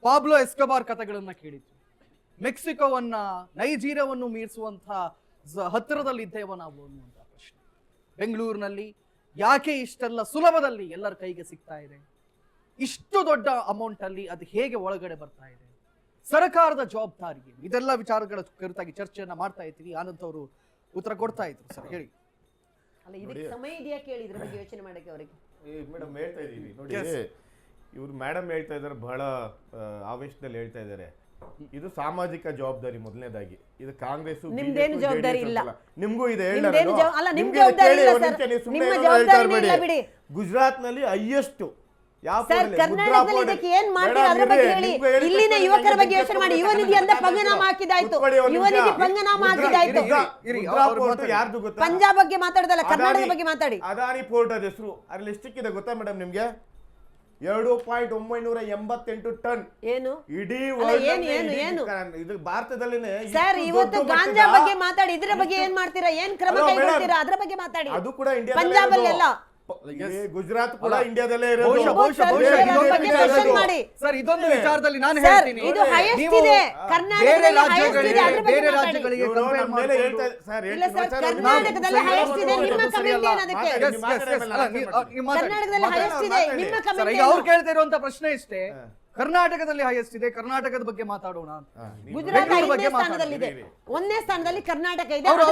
Pablo Escobar ಕಥೆಗಳನ್ನ ಕೇಳಿದ್ವಿ. ಮೆಕ್ಸಿಕೋವನ್ನ ನೈಜೀರಿಯಾವನ್ನು ಮೀರಿಸುವಂತಹ ಹತ್ತಿರದಲ್ಲಿದ್ದೇವ ನಾವು ಅನ್ನುವಂಥ ಪ್ರಶ್ನೆ. ಬೆಂಗಳೂರಿನಲ್ಲಿ ಯಾಕೆ ಇಷ್ಟೆಲ್ಲ ಸುಲಭದಲ್ಲಿ ಎಲ್ಲರ ಕೈಗೆ ಸಿಗ್ತಾ ಇದೆ? ಇಷ್ಟು ದೊಡ್ಡ ಅಮೌಂಟ್ ಅಲ್ಲಿ ಅದು ಹೇಗೆ ಒಳಗಡೆ ಬರ್ತಾ ಇದೆ? ಸರ್ಕಾರದ ಜವಾಬ್ದಾರಿ ಏನು? ಇದೆಲ್ಲ ವಿಚಾರಗಳ ಕುರಿತಾಗಿ ಚರ್ಚೆಯನ್ನ ಮಾಡ್ತಾ ಇದ್ದೀವಿ. ಆನಂದ್ ಅವರು ಉತ್ತರ ಕೊಡ್ತಾ ಇದ್ರು. ಸರ್ ಹೇಳಿ. ಅಲ್ಲ, ಇದಕ್ಕೆ ಸಮಯ ಇದೆಯಾ ಕೇಳಿ ಇದ್ರ ಬಗ್ಗೆ ಯೋಚನೆ ಮಾಡಕ್ಕೆ ಅವರಿಗೆ. ಮೇಡಮ್ ಹೇಳ್ತಾ ಇದೀವಿ ನೋಡಿ, ಇವ್ರು ಮೇಡಮ್ ಹೇಳ್ತಾ ಇದ್ದಾರೆ, ಬಹಳ ಆವೇಶದಲ್ಲಿ ಹೇಳ್ತಾ ಇದ್ದಾರೆ. ಇದು ಸಾಮಾಜಿಕ ಜವಾಬ್ದಾರಿ. ಮೊದಲನೇದಾಗಿ ಇದು ಕಾಂಗ್ರೆಸ್ ನಿಮ್ದೇನು ಜವಾಬ್ದಾರಿ ಇಲ್ಲ, ನಿಮ್ಗೂ ಇದೆ. ಗುಜರಾತ್ ನಲ್ಲಿ ಹೈಯೆಸ್ಟ್ ಕರ್ನಾಟಕದಲ್ಲಿ ಇದಕ್ಕೆ ಏನ್ ಮಾಡ್ತೀರಾ ಅದ್ರ ಬಗ್ಗೆ ಹೇಳಿ. ಇಲ್ಲಿನ ಯುವಕರ ಬಗ್ಗೆ ಯೋಚನೆ ಮಾಡಿ. ಯುವ ನಿಧಿ ಅಂತ ಪಂಗನಾಮ ಹಾಕಿದಾಯ್ತು, ಯುವ ನಿಧಿ ಪಂಗನಾಮ ಹಾಕಿದಾಯ್ತು. ಯಾರ್ದು ಗೊತ್ತಾ? ಪಂಜಾಬ್ ಬಗ್ಗೆ ಮಾತಾಡೋದಲ್ಲ, ಕರ್ನಾಟಕದ ಬಗ್ಗೆ ಮಾತಾಡಿ. ಅದಾನಿ ಪೋರ್ಟ್ ಅದ ಹೆಸರು ಅದ್ರಲ್ಲಿ ಎಷ್ಟಕ್ಕಿದೆ ಗೊತ್ತಾ ಮೇಡಮ್ ನಿಮ್ಗೆ? 2.988 ಟನ್. ಏನು ಇಡೀ ಇದು ಭಾರತದಲ್ಲಿನೇ. ಸರ್, ಇವತ್ತು ಗಾಂಜಾ ಬಗ್ಗೆ ಮಾತಾಡಿ. ಇದ್ರ ಬಗ್ಗೆ ಏನ್ ಮಾಡ್ತೀರಾ? ಏನ್ ಕ್ರಮ ಕೈಗೊಳ್ತೀರಾ? ಅದ್ರ ಬಗ್ಗೆ ಮಾತಾಡಿ. ಅದು ಕೂಡ ಇಂಡಿಯಾ, ಪಂಜಾಬ್ ಅಲ್ಲೆಲ್ಲ, ಗುಜರಾತ್ ಕೂಡ ಇಂಡಿಯಾದಲ್ಲೇ ಇರೋದು. ಸರ್, ಇದೊಂದು ವಿಚಾರದಲ್ಲಿ ನಾನು ಹೇಳ್ತೀನಿ, ಇದು ಹೈಯೆಸ್ಟ್ ಇದೆ ಕರ್ನಾಟಕದಲ್ಲಿ, ಹೈಯೆಸ್ಟ್ ಇದೆ. ಅದ್ರ ಬಗ್ಗೆ ಮಾತಾಡಿ. ಇಲ್ಲ ಸರ್, ಕರ್ನಾಟಕದಲ್ಲಿ ಹೈಯೆಸ್ಟ್ ಇದೆ. ನಿಮ್ಮ ಕಮೆಂಟ್ ಏನು ಅದಕ್ಕೆ? ಕರ್ನಾಟಕದಲ್ಲಿ ಹೈಯೆಸ್ಟ್ ಇದೆ, ನಿಮ್ಮ ಕಮೆಂಟ್ ಏನು? ಅವ್ರು ಕೇಳ್ತಾ ಇರುವಂತ ಪ್ರಶ್ನೆ ಇಷ್ಟೇ, ಕರ್ನಾಟಕದಲ್ಲಿ ಹೈಯೆಸ್ಟ್ ಇದೆ, ಕರ್ನಾಟಕದ ಬಗ್ಗೆ ಮಾತಾಡೋಣ. ಗುಜರಾತ್ 5ನೇ ಸ್ಥಾನದಲ್ಲಿದೆ, 1ನೇ ಸ್ಥಾನದಲ್ಲಿ ಕರ್ನಾಟಕ ಇದೆ. ಅವ್ರು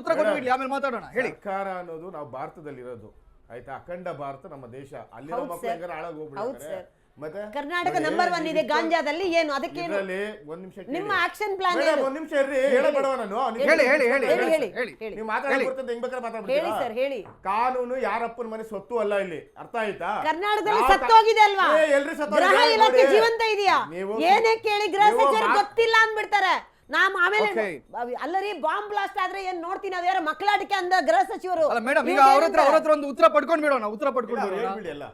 ಉತ್ತರ ಕೊಟ್ಬಿಡ್ಲಿ, ಆಮೇಲೆ ಮಾತಾಡೋಣ. ಹೇಳಿ. ಸರ್ಕಾರ ಅನ್ನೋದು ನಾವು ಭಾರತದಲ್ಲಿ ಇರೋದು, ಆಯ್ತಾ? ಅಖಂಡ ಭಾರತ ನಮ್ಮ ದೇಶ. ಅಲ್ಲಿ ನಮ್ಮ ಮಕ್ಕಳು ಹೆಂಗಾರ ಹಾಳಾಗೋಗ್ಬಿಡ್ತಾರೆ. ಮತ್ತೆ ಕರ್ನಾಟಕ ನಂಬರ್ 1 ಇದೆ ಗಾಂಜಾದಲ್ಲಿ. ಏನು ಅದಕ್ಕೆ? ಒಂದ್ ನಿಮಿಷ, ನಿಮ್ಮ ಆಕ್ಷನ್ ಪ್ಲಾನ್ ಒಂದ್ ನಿಮಿಷ ಇರ್ರಿ, ಹೇಳಬೇಡವ ನಾನು. ನೀವು ಮಾತಾಡ್ಕೊಡ್ತಂತ ಹೆಂಗ್ ಬೇಕಾದ್ರೆ ಮಾತಾಡ್ಬಿಡ್ತೀರಾ? ಹೇಳಿ ಸರ್, ಹೇಳಿ. ಕಾನೂನು ಯಾರಪ್ಪನ ಮನೆ ಸೊತ್ತು ಅಲ್ಲ ಇಲ್ಲಿ, ಅರ್ಥ ಆಯ್ತಾ? ಕರ್ನಾಟಕದಲ್ಲಿ ಸತ್ತೋಗಿದೆ ಅಲ್ವಾ? ಗೃಹ ಇಲಾಖೆ ಜೀವಂತ ಇದೆಯಾ? ಏನೇ ಕೇಳಿ ಗೃಹ ಸಚಿವರಿಗೆ ಗೊತ್ತಿಲ್ಲ ಅಂದ್ಬಿಡ್ತಾರೆ. ನಾಮ್ ಆಮೇಲೆ ಅಲ್ಲರಿ ಬಾಂಬ್ ಬ್ಲಾಸ್ಟ್ ಆದ್ರೆ ಏನ್ ನೋಡ್ತೀನಿ, ಅದು ಯಾರ ಮಕ್ಕಳಾಟಿಕೆ ಅಂದ ಗೃಹ ಸಚಿವರು. ಮೇಡಮ್, ಈಗ ಅವ್ರ ಹತ್ರ ಒಂದು ಉತ್ತರ ಪಡ್ಕೊಂಡ್ ಬಿಡೋಣ.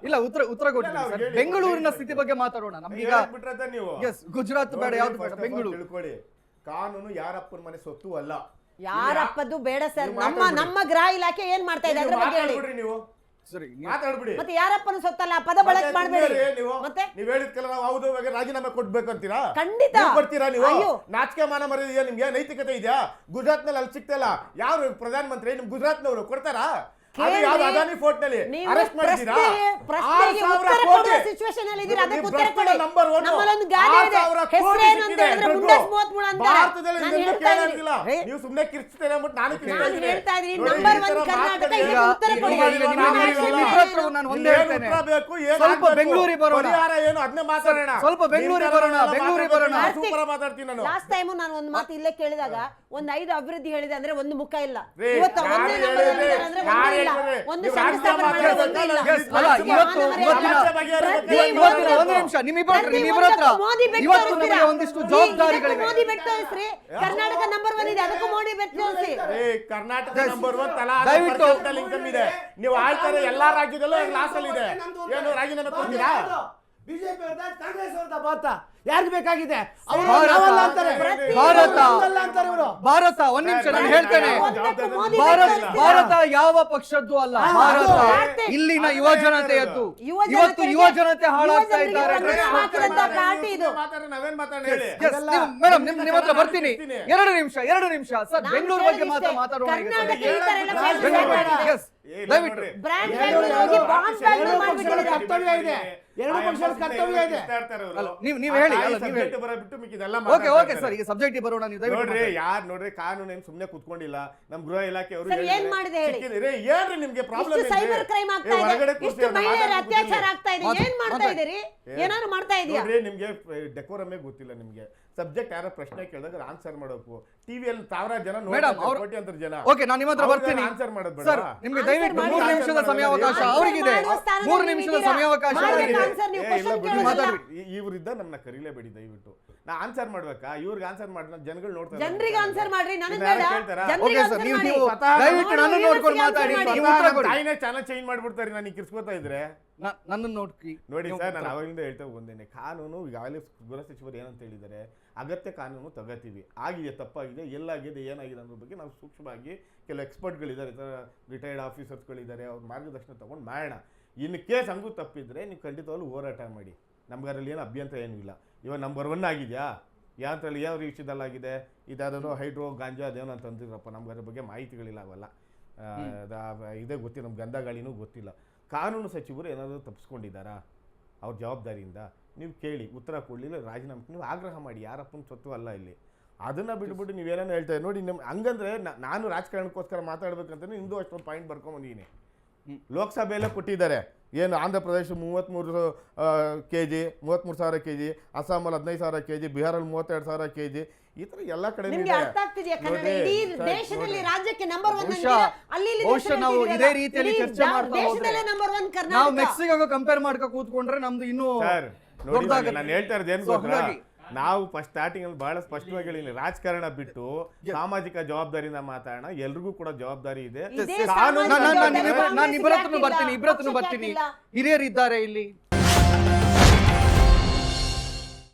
ಇಲ್ಲ, ಉತ್ತರ ಕೊಡ್ತೀನಿ. ಬೆಂಗಳೂರಿನ ಸ್ಥಿತಿ ಬಗ್ಗೆ ಮಾತಾಡೋಣ. ನಮ್ಗೀಗ ಗುಜರಾತ್ ಬೇಡ, ಯಾವ್ದು ಬೇಡ, ಬೆಂಗಳೂರು ತಿಳ್ಕೊಳ್ಳಿ. ಕಾನೂನು ಯಾರಪ್ಪನ ಮನೆ ಸೊತ್ತು ಅಲ್ಲ. ಯಾರಪ್ಪದು ಬೇಡ ಸರ್. ನಮ್ಮ ಗೃಹ ಇಲಾಖೆ ಏನ್ ಮಾಡ್ತಾ ಇದೆ ಅದ್ರ ಬಗ್ಗೆ ಹೇಳಿ ನೀವು. ಸರಿ, ಮಾತಾಡ್ಬಿಡಿ. ಮತ್ತೆ ಯಾರಪ್ಪನ ಸೊತ್ತಲ್ಲ, ಪದ ಬಳಕೆ ಮಾಡಬೇಡಿ. ಮತ್ತೆ ನೀವ್ ಹೇಳಿದ್ಕಲ್ಲ, ನಾವು ಹೌದು ರಾಜೀನಾಮೆ ಕೊಡ್ಬೇಕು ಅಂತೀರಾ? ಖಂಡಿತ ಕೊಡ್ತೀರಾ ನೀವು? ನಾಚಿಕೆ ಮಾನ ಮರ್ಯಾದೆ ನಿಮ್ಗೆ, ನೈತಿಕತೆ ಇದೆಯಾ? ಗುಜರಾತ್ ನಲ್ಲಿ ಅಲ್ಲಿ ಸಿಗ್ತಲ್ಲ, ಯಾರು ಪ್ರಧಾನ ಮಂತ್ರಿ? ನಿಮ್ ಗುಜರಾತ್ ನವರು ಕೊಡ್ತಾರಾ? ಅದಾನಿ ಫೋರ್ಟ್ ನಲ್ಲಿ ಅರೆಸ್ಟ್ ಮಾಡಿದ್ದೀರಾ? ಸಿಚುವೇಶನ್ ಅಲ್ಲಿ ಇದೀರಾ, ಅದಕ್ಕೆ ಉತ್ತರ ಕೊಡಿ. ನಮ್ಮಲ್ಲೊಂದು ಗಾದೆ ಇದೆ, ಹೆಸರೇನು ಅಂತ ಹೇಳಿದ್ರೆ ಮುಂಡಾಸ್ 33 ಅಂತಾರೆ. ನಾನು ಹೇಳ್ತಾ ಇದ್ದೀನಿ, ನೀವು ಸುಮ್ಮನೆ ಕಿರ್ಚ್ತೀರಾ ಅಂದ್ಬಿಟ್ಟು ನಾನು ಹೇಳ್ತಾ ಇದ್ದೀನಿ. ನಂಬರ್ 1 ಕರ್ನಾಟಕ, ಇದಕ್ಕೆ ಉತ್ತರ ಕೊಡಿ. ನಾನು ಒಂದೇ ಹೇಳ್ತೇನೆ, ಸ್ವಲ್ಪ ಬೆಂಗಳೂರಿಗೆ ಬರೋಣ. ಏನು ಅದನ್ನೇ ಮಾತಾಡೋಣ. ಸ್ವಲ್ಪ ಬೆಂಗಳೂರಿಗೆ ಬರೋಣ. ಸೂಪರ್ ಮಾತಾಡ್ತೀನಿ ನಾನು. ಲಾಸ್ಟ್ ಟೈಮ್ ನಾನು ಒಂದು ಮಾತು ಇಲ್ಲೇ ಕೇಳಿದಾಗ ಒಂದು 5 ಅಭಿವೃದ್ಧಿ ಹೇಳಿದೆ ಅಂದ್ರೆ ಒಂದು ಮುಖ ಇಲ್ಲ. ಇವತ್ತು ಒಂದೇ ನಂಬರ್ ಅಂದ್ರೆ ಒಂದು ಇಲ್ಲ, ಒಂದು ಶಂಕುಸ್ಥಾಪನೆ ಮಾಡೋದು ಒಂದು ಇಲ್ಲ. ಒಂದು ನಿಮಿಷ, ನಿಮ್ಮಿಬ್ಬರ ಹತ್ರ ಒಂದಿಷ್ಟು ಜವಾಬ್ದಾರಿಗಳಿವೆ. ಮೋದಿ ಬೆಟ್ ತೋರಿಸ್ರಿ. ಕರ್ನಾಟಕ ನಂಬರ್ 1 ಇದೆ, ಅದಕ್ಕೂ ಮೋದಿ ಬೆಟ್ ತೋರಿಸಿ. ಕರ್ನಾಟಕ ನಂಬರ್ 1 ತಲಾ ಇನ್ಕಮ್ ಇದೆ. ನೀವು ಆಳ್ತಾರೆ ಎಲ್ಲಾ ರಾಜ್ಯದಲ್ಲೂ ಲಾಸ್ ಅಲ್ಲಿ ಇದೆ. ಏನು ರಾಜೀನಾಮೆ ಕೊಡ್ತೀರಾ? ಬಿಜೆಪಿ ಅವ್ರದ್ದು ಕಾಂಗ್ರೆಸ್ ಅವ್ರದ್ದು ಭಾರತ ಯಾರಿಗೆ ಬೇಕಾಗಿದೆ? ಭಾರತ ಒಂದ್ ನಿಮಿಷ ನಾನು ಹೇಳ್ತೇನೆ, ಭಾರತ ಯಾವ ಪಕ್ಷದ್ದು ಅಲ್ಲ. ಭಾರತ ಇಲ್ಲಿನ ಯುವ ಜನತೆಯದ್ದು. ಇವತ್ತು ಯುವ ಜನತೆ ಹಾಳಾಗ್ತಾ ಇದ್ದಾರೆ. ಮೇಡಮ್, ನಿಮ್ಮ ಹತ್ರ ಬರ್ತೀನಿ. 2 ನಿಮಿಷ ಸರ್, ಬೆಂಗಳೂರು ಬಗ್ಗೆ ಮಾತಾಡೋಣ. ಕರ್ತವ್ಯ ಇದೆ, 2 ಪಕ್ಷದ ಕರ್ತವ್ಯ ಇದೆ. ನೀವು ಹೇಳಿ. ಓಕೆ ಸರ್, ಈಗ ಸಬ್ಜೆಕ್ಟ್ ಬರೋಣ. ನೀವು ನೋಡ್ರಿ, ಯಾರು ನೋಡ್ರಿ, ಕಾನೂನು ಏನ್ ಸುಮ್ನೆ ಕುತ್ಕೊಂಡಿಲ್ಲ. ನಮ್ ಗೃಹ ಇಲಾಖೆ ಅವರು ಏನ್ ಮಾಡಿದೆ ಹೇಳಿ? ಏನ್ರಿ ನಿಮ್ಗೆ ಪ್ರಾಬ್ಲಮ್? ಸೈಬರ್ ಕ್ರೈಮ್ ಆಗ್ತಾ ಇದೆ, ಇಷ್ಟು ಮಹಿಳೆಯರ ಅತ್ಯಾಚಾರ ಆಗ್ತಾ ಇದೆ. ಏನ್ ಮಾಡ್ತಾ ಇದೀರಿ? ಏನಾದ್ರು ಮಾಡ್ತಾ ಇದೀಯಾ? ನೋಡ್ರಿ, ನಿಮ್ಗೆ ಡೆಕೋರಮೇ ಗೊತ್ತಿಲ್ಲ. ನಿಮ್ಗೆ ಸಬ್ಜೆಕ್ಟ್ ಯಾರೋ ಪ್ರಶ್ನೆ ಕೇಳಿದಾಗ ಆನ್ಸರ್ ಮಾಡೋಕು. ಟಿವಿಯಲ್ಲಿ 1000 ಜನ ನೋಡ್ತಾರೆ, ಕೋಟ್ಯಾಂತರ ಜನ. ಓಕೆ, ನಾನು ನಿಮ್ಮ ಹತ್ರ ಬರ್ತೀನಿ. ಆನ್ಸರ್ ಮಾಡೋದು ಬೇಡ ಸರ್, ನಿಮ್ಗೆ ದಯವಿಟ್ಟು 3 ನಿಮಿಷದ ಸಮಯಾವಕಾಶ ಅವರಿಗಿದೆ. 3 ನಿಮಿಷದ ಸಮಯಾವಕಾಶ ಇವರಿದ್ದ ನಮ್ಮನ್ನ ಕರೀಲೇಬೇಡಿ ದಯವಿಟ್ಟು. ನಾ ಆನ್ಸರ್ ಮಾಡ್ಬೇಕಾ? ಇವ್ರಿಗೆ ಆನ್ಸರ್ ಮಾಡಿ ಜನಗಳು ನೋಡ್ತಾರೆ. ಜನರಿಗೆ ಆನ್ಸರ್ ಮಾಡ್ರಿ, ನನಗೆ ಬೇಡ. ದಯವಿಟ್ಟು ನನ್ನ ನೋಡ್ಕೊಂಡು ಮಾತಾಡಿ. ತಾಯಿನೇ ಚಾನಲ್ ಚೇಂಜ್ ಮಾಡ್ಬಿಡ್ತಾರೆ ನಾನು ಕಿರ್ಸ್ಕೊತಾ ಇದ್ರೆ. ನನ್ನ ನೋಡಿ ಸರ್, ನಾನು ಅವಾಗಿಂದ ಹೇಳ್ತಾ ಬಂದೇನೆ, ಕಾನೂನು ಈಗಾಗಲೇ ಗೃಹ ಸಚಿವರು ಏನಂತ ಹೇಳಿದ್ದಾರೆ, ಅಗತ್ಯ ಕಾನೂನು ತಗೋತೀವಿ. ಆಗಿದೆ, ತಪ್ಪಾಗಿದೆ, ಎಲ್ಲಾಗಿದೆ, ಏನಾಗಿದೆ ಅನ್ನೋ ಬಗ್ಗೆ ನಾವು ಸೂಕ್ಷ್ಮವಾಗಿ ಕೆಲವು ಎಕ್ಸ್ಪರ್ಟ್ಗಳಿದ್ದಾರೆ, ರಿಟೈರ್ಡ್ ಆಫೀಸರ್ಸ್ಗಳಿದ್ದಾರೆ, ಅವ್ರ ಮಾರ್ಗದರ್ಶನ ತಗೊಂಡು ಮಾಡೋಣ. ಇನ್ನು ಕೇಸ್ ಹಂಗೂ ತಪ್ಪಿದ್ರೆ ನೀವು ಖಂಡಿತವಾಗ್ಲೂ ಹೋರಾಟ ಮಾಡಿ. ನಮ್ಗೆ ಅದರಲ್ಲಿ ಏನು ಅಭ್ಯಂತರ ಏನೂ ಇಲ್ಲ. ಇವಾಗ ನಂಬರ್ 1 ಆಗಿದೆಯಾ ಯಾಂತ್ರಲ್ಲಿ ಯಾವ ವಿಷಯದಲ್ಲಾಗಿದೆ, ಇದಾದೋ ಹೈಡ್ರೋ ಗಾಂಜಾ ಅದೇನೋ ಅಂತ ಅಂತಿದ್ರಪ್ಪ, ನಮ್ಗೆ ಅದ್ರ ಬಗ್ಗೆ ಮಾಹಿತಿಗಳಿಲ್ಲ ಅವೆಲ್ಲ. ಇದೇ ಗೊತ್ತಿಲ್ಲ, ನಮ್ಗೆ ಗಂಧ ಗಾಳಿನೂ ಗೊತ್ತಿಲ್ಲ. ಕಾನೂನು ಸಚಿವರು ಏನಾದರೂ ತಪ್ಪಿಸ್ಕೊಂಡಿದ್ದಾರಾ ಅವ್ರ ಜವಾಬ್ದಾರಿಯಿಂದ? ನೀವು ಕೇಳಿ, ಉತ್ತರ ಕೊಡಲಿಲ್ಲ ರಾಜೀನಾಮೆ ನೀವು ಆಗ್ರಹ ಮಾಡಿ, ಯಾರಪ್ಪನ ಸ್ವತ್ತು ಅಲ್ಲ ಇಲ್ಲಿ. ಅದನ್ನು ಬಿಟ್ಬಿಟ್ಟು ನೀವೇನೇನು ಹೇಳ್ತಾರೆ ನೋಡಿ. ಹಂಗಂದ್ರೆ ನಾನು ರಾಜಕಾರಣಕ್ಕೋಸ್ಕರ ಮಾತಾಡ್ಬೇಕಂತ ನಿಮ್ಮದು ಅಷ್ಟೊಂದು ಪಾಯಿಂಟ್ ಬರ್ಕೊಂಬಂದಿದ್ದೀನಿ. ಲೋಕಸಭೆಯಲ್ಲೇ ಕೊಟ್ಟಿದ್ದಾರೆ ಏನು, Andhra Pradesh 33 kg 33,000 kg, ಅಸ್ಸಾಮಲ್ಲಿ 15,000 kg, ಬಿಹಾರಲ್ಲಿ 32,000 kg, ಈ ತರ ಎಲ್ಲ ಕಡೆ ನಿಮ್ಗೆ ಅರ್ಥ ಆಗ್ತಿದೆಯಾ ಕನ್ನಡ? ಇಡೀ ದೇಶದಲ್ಲಿ ರಾಜ್ಯಕ್ಕೆ ನಂಬರ್ 1 ಬಹುಶಃ ನಾವು ಇದೇ ರೀತಿಯಲ್ಲಿ ಚರ್ಚೆ ಮಾಡ್ತಾ ಹೋದ್ರೆ ನಂಬರ್ 1 ನಾವು ಕರ್ನಾಟಕ. ಮೆಕ್ಸಿಕೋಗೆ ಕಂಪೇರ್ ಮಾಡ್ಕೊ ಕೂತ್ಕೊಂಡ್ರೆ ನಮ್ದು ಇನ್ನೂ ಸರ್ ನೋಡಿ, ದೊಡ್ಡದಾಗುತ್ತೆ. ನಾನು ಹೇಳ್ತಾ ಇರೋದು ಏನು ಗೊತ್ತಾ, ನಾವು ಸ್ಟಾರ್ಟಿಂಗ್ ಅಲ್ಲಿ ಬಹಳ ಸ್ಪಷ್ಟವಾಗಿ ಹೇಳಿಲ್ಲ, ರಾಜಕಾರಣ ಬಿಟ್ಟು ಸಾಮಾಜಿಕ ಜವಾಬ್ದಾರಿಯಿಂದ ಮಾತಾಡೋಣ. ಎಲ್ರಿಗೂ ಕೂಡ ಜವಾಬ್ದಾರಿ ಇದೆ. ಇದೇ ಕಾನೂನು ಸಾಮಾಜಿಕ ನಾನು ಇಬ್ಬರತ್ರನ್ನು ಜವಾಬ್ದಾರಿ ಬರ್ತೀನಿ, ಹಿರಿಯರಿದ್ದಾರೆ ಇಲ್ಲಿ.